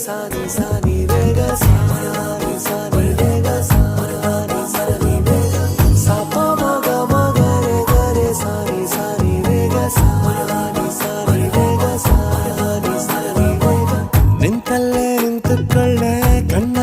ಸಾನಿ ಸಾನಿ ರೇಗ ಸಾನಿ ಸಾನಿ ರೇಗ ಸಾನಿ ಸಾನಿ ರೇಗ ಸಾಪ ಮಗ ಮಗ ರೇ ಗರೆ ಸಾನಿ ಸಾನಿ ರೇಗ ಸಾನಿ ಸಾನಿ ರೇಗ ಸಾನಿ ಸಾನಿ ರೇಗ ನಿಂತಲ್ಲೇ ನಿಂತುಕೊಳ್ಳೆ ಕಣ್ಣ